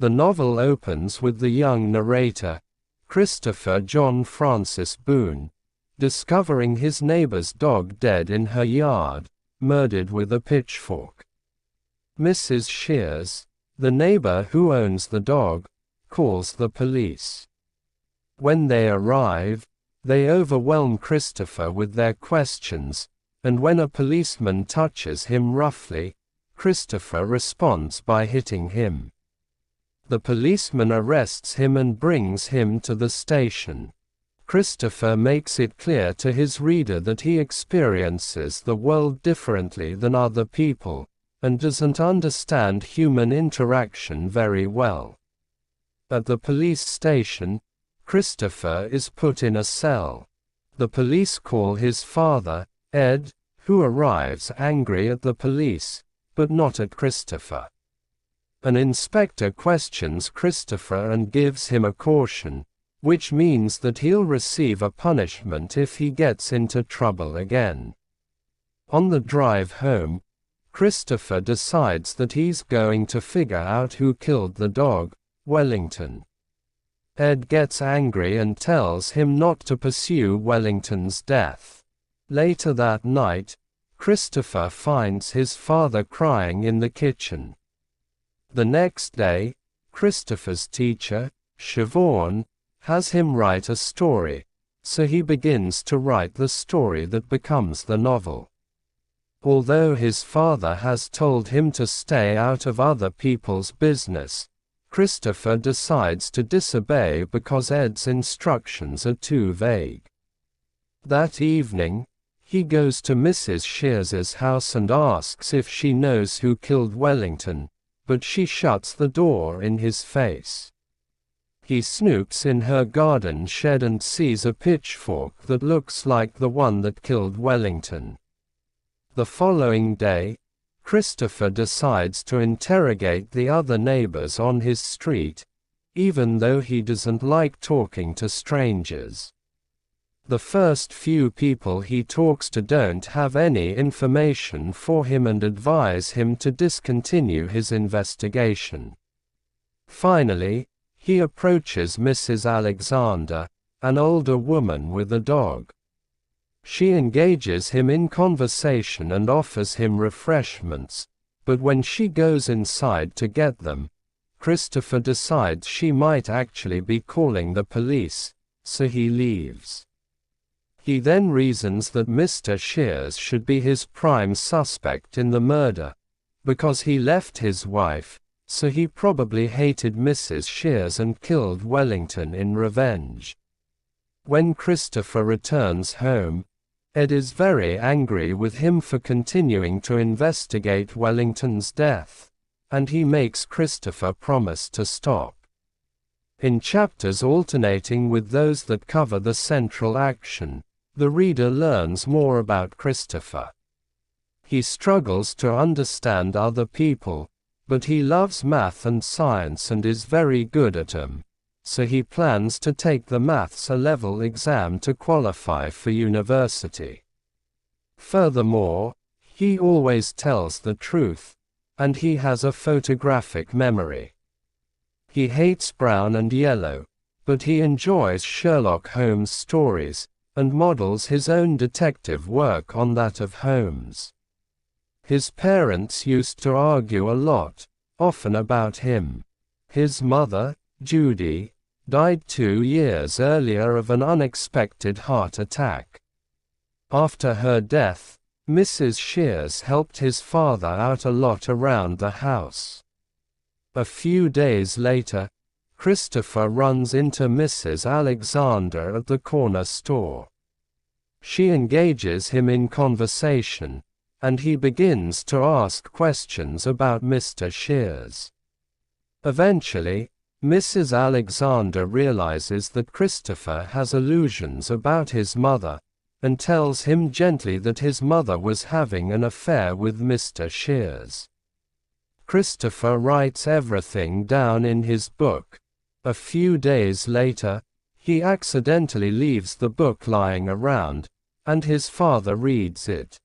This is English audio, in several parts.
The novel opens with the young narrator, Christopher John Francis Boone, discovering his neighbor's dog dead in her yard, murdered with a pitchfork. Mrs. Shears, the neighbor who owns the dog, calls the police. When they arrive, they overwhelm Christopher with their questions, and when a policeman touches him roughly, Christopher responds by hitting him. The policeman arrests him and brings him to the station. Christopher makes it clear to his reader that he experiences the world differently than other people, and doesn't understand human interaction very well. At the police station, Christopher is put in a cell. The police call his father, Ed, who arrives angry at the police, but not at Christopher. An inspector questions Christopher and gives him a caution, which means that he'll receive a punishment if he gets into trouble again. On the drive home, Christopher decides that he's going to figure out who killed the dog, Wellington. Ed gets angry and tells him not to pursue Wellington's death. Later that night, Christopher finds his father crying in the kitchen. The next day, Christopher's teacher, Siobhan, has him write a story, so he begins to write the story that becomes the novel. Although his father has told him to stay out of other people's business, Christopher decides to disobey because Ed's instructions are too vague. That evening, he goes to Mrs. Shears's house and asks if she knows who killed Wellington, but she shuts the door in his face. He snoops in her garden shed and sees a pitchfork that looks like the one that killed Wellington. The following day, Christopher decides to interrogate the other neighbors on his street, even though he doesn't like talking to strangers. The first few people he talks to don't have any information for him and advise him to discontinue his investigation. Finally, he approaches Mrs. Alexander, an older woman with a dog. She engages him in conversation and offers him refreshments, but when she goes inside to get them, Christopher decides she might actually be calling the police, so he leaves. He then reasons that Mr. Shears should be his prime suspect in the murder, because he left his wife, so he probably hated Mrs. Shears and killed Wellington in revenge. When Christopher returns home, Ed is very angry with him for continuing to investigate Wellington's death, and he makes Christopher promise to stop. In chapters alternating with those that cover the central action, the reader learns more about Christopher. He struggles to understand other people, but he loves math and science and is very good at them, so he plans to take the Maths A-level exam to qualify for university. Furthermore, he always tells the truth, and he has a photographic memory. He hates brown and yellow, but he enjoys Sherlock Holmes stories, and models his own detective work on that of Holmes. His parents used to argue a lot, often about him. His mother, Judy, died 2 years earlier of an unexpected heart attack. After her death, Mrs. Shears helped his father out a lot around the house. A few days later, Christopher runs into Mrs. Alexander at the corner store. She engages him in conversation, and he begins to ask questions about Mr. Shears. Eventually, Mrs. Alexander realizes that Christopher has illusions about his mother, and tells him gently that his mother was having an affair with Mr. Shears. Christopher writes everything down in his book. A few days later, he accidentally leaves the book lying around, and his father reads it.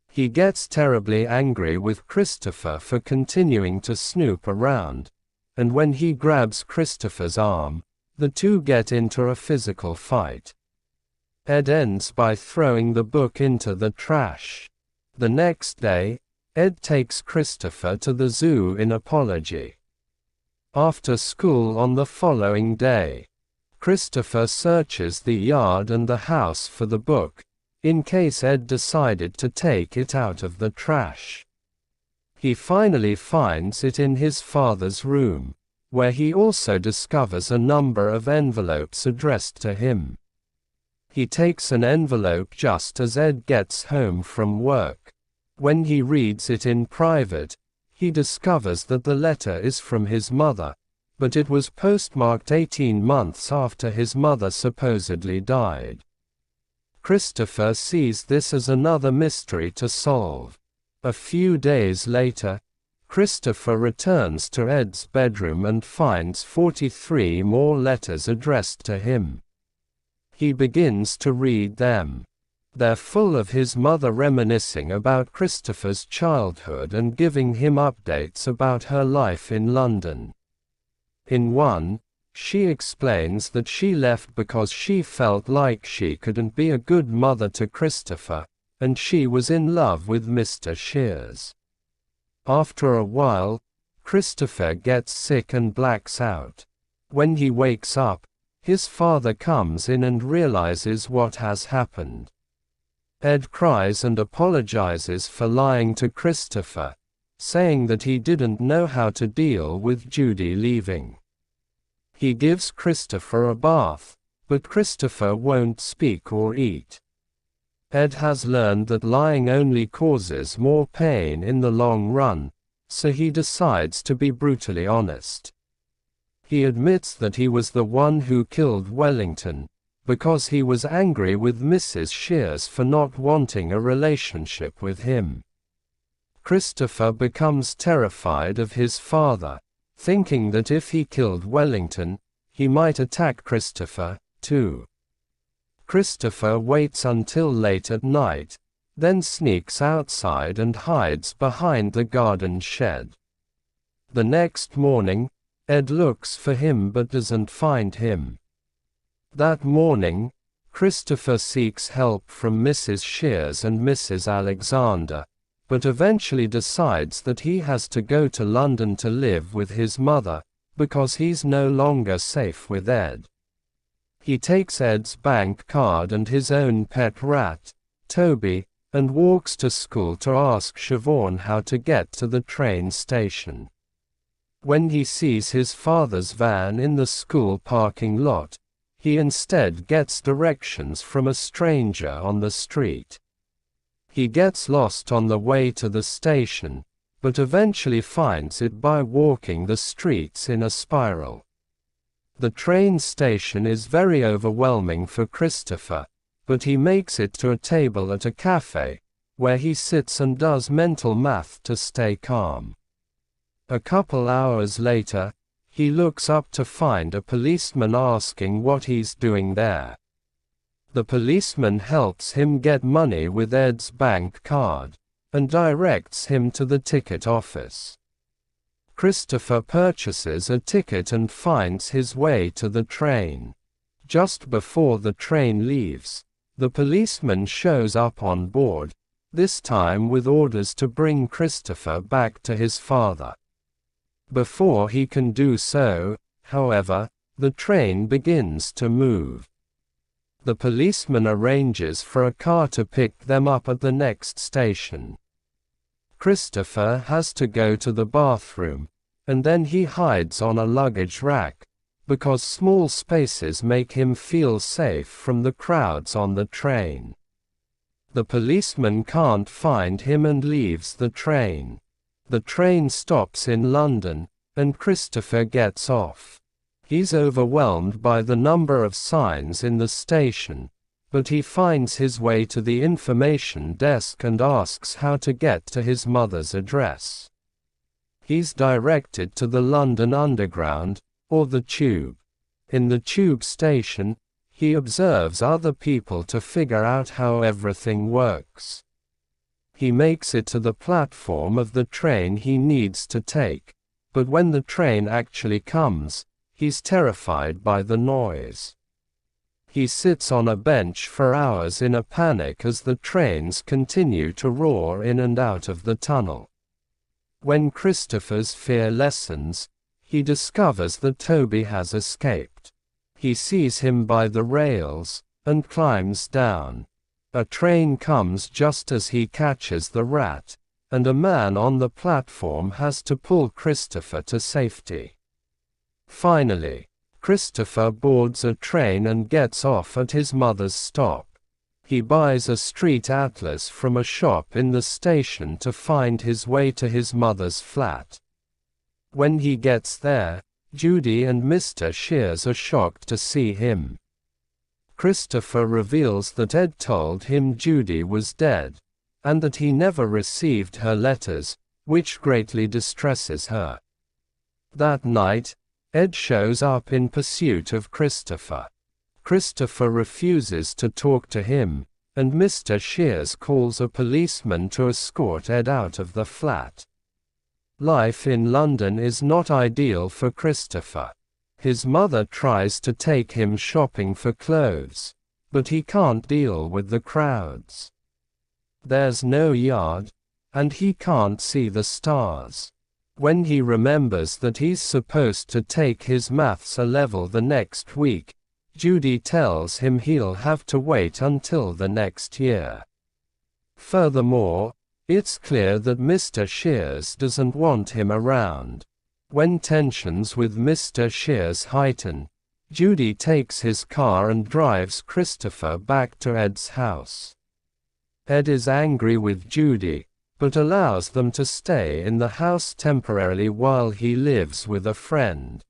He gets terribly angry with Christopher for continuing to snoop around, and when he grabs Christopher's arm, the two get into a physical fight. Ed ends by throwing the book into the trash. The next day, Ed takes Christopher to the zoo in apology. After school on the following day, Christopher searches the yard and the house for the book, in case Ed decided to take it out of the trash. He finally finds it in his father's room, where he also discovers a number of envelopes addressed to him. He takes an envelope just as Ed gets home from work. When he reads it in private, he discovers that the letter is from his mother, but it was postmarked 18 months after his mother supposedly died. Christopher sees this as another mystery to solve. A few days later, Christopher returns to Ed's bedroom and finds 43 more letters addressed to him. He begins to read them. They're full of his mother reminiscing about Christopher's childhood and giving him updates about her life in London. In one, she explains that she left because she felt like she couldn't be a good mother to Christopher, and she was in love with Mr. Shears. After a while, Christopher gets sick and blacks out. When he wakes up, his father comes in and realizes what has happened. Ed cries and apologizes for lying to Christopher, saying that he didn't know how to deal with Judy leaving. He gives Christopher a bath, but Christopher won't speak or eat. Ed has learned that lying only causes more pain in the long run, so he decides to be brutally honest. He admits that he was the one who killed Wellington, because he was angry with Mrs. Shears for not wanting a relationship with him. Christopher becomes terrified of his father, thinking that if he killed Wellington, he might attack Christopher, too. Christopher waits until late at night, then sneaks outside and hides behind the garden shed. The next morning, Ed looks for him but doesn't find him. That morning, Christopher seeks help from Mrs. Shears and Mrs. Alexander, but eventually decides that he has to go to London to live with his mother, because he's no longer safe with Ed. He takes Ed's bank card and his own pet rat, Toby, and walks to school to ask Siobhan how to get to the train station. When he sees his father's van in the school parking lot, he instead gets directions from a stranger on the street. He gets lost on the way to the station, but eventually finds it by walking the streets in a spiral. The train station is very overwhelming for Christopher, but he makes it to a table at a cafe, where he sits and does mental math to stay calm. A couple hours later, he looks up to find a policeman asking what he's doing there. The policeman helps him get money with Ed's bank card, and directs him to the ticket office. Christopher purchases a ticket and finds his way to the train. Just before the train leaves, the policeman shows up on board, this time with orders to bring Christopher back to his father. Before he can do so, however, the train begins to move. The policeman arranges for a car to pick them up at the next station. Christopher has to go to the bathroom, and then he hides on a luggage rack, because small spaces make him feel safe from the crowds on the train. The policeman can't find him and leaves the train. The train stops in London, and Christopher gets off. He's overwhelmed by the number of signs in the station, but he finds his way to the information desk and asks how to get to his mother's address. He's directed to the London Underground, or the Tube. In the Tube station, he observes other people to figure out how everything works. He makes it to the platform of the train he needs to take, but when the train actually comes, he's terrified by the noise. He sits on a bench for hours in a panic as the trains continue to roar in and out of the tunnel. When Christopher's fear lessens, he discovers that Toby has escaped. He sees him by the rails, and climbs down. A train comes just as he catches the rat, and a man on the platform has to pull Christopher to safety. Finally, Christopher boards a train and gets off at his mother's stop. He buys a street atlas from a shop in the station to find his way to his mother's flat. When he gets there, Judy and Mr. Shears are shocked to see him. Christopher reveals that Ed told him Judy was dead, and that he never received her letters, which greatly distresses her. That night, Ed shows up in pursuit of Christopher. Christopher refuses to talk to him, and Mr. Shears calls a policeman to escort Ed out of the flat. Life in London is not ideal for Christopher. His mother tries to take him shopping for clothes, but he can't deal with the crowds. There's no yard, and he can't see the stars. When he remembers that he's supposed to take his maths A-level the next week, Judy tells him he'll have to wait until the next year. Furthermore, it's clear that Mr. Shears doesn't want him around. When tensions with Mr. Shears heighten, Judy takes his car and drives Christopher back to Ed's house. Ed is angry with Judy, but allows them to stay in the house temporarily while he lives with a friend.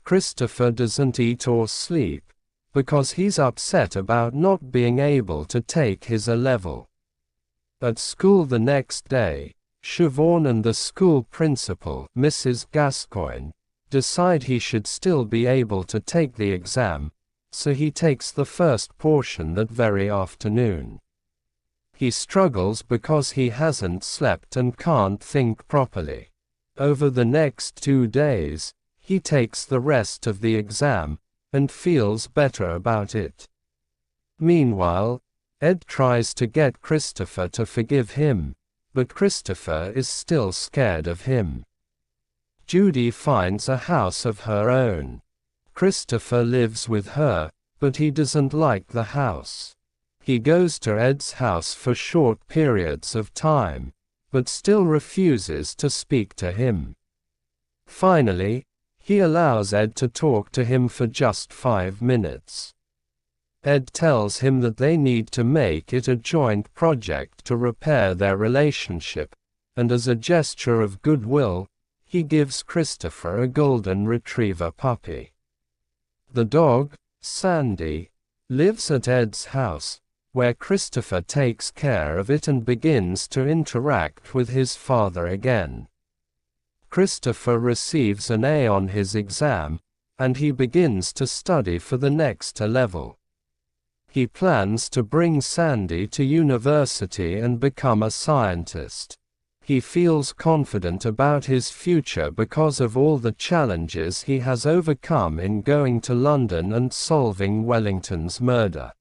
Christopher doesn't eat or sleep, because he's upset about not being able to take his A-level. At school the next day, Siobhan and the school principal, Mrs. Gascoigne, decide he should still be able to take the exam, so he takes the first portion that very afternoon. He struggles because he hasn't slept and can't think properly. Over the next 2 days, he takes the rest of the exam, and feels better about it. Meanwhile, Ed tries to get Christopher to forgive him, but Christopher is still scared of him. Judy finds a house of her own. Christopher lives with her, but he doesn't like the house. He goes to Ed's house for short periods of time, but still refuses to speak to him. Finally, he allows Ed to talk to him for just 5 minutes. Ed tells him that they need to make it a joint project to repair their relationship, and as a gesture of goodwill, he gives Christopher a golden retriever puppy. The dog, Sandy, lives at Ed's house, where Christopher takes care of it and begins to interact with his father again. Christopher receives an A on his exam, and he begins to study for the next A-level. He plans to bring Sandy to university and become a scientist. He feels confident about his future because of all the challenges he has overcome in going to London and solving Wellington's murder.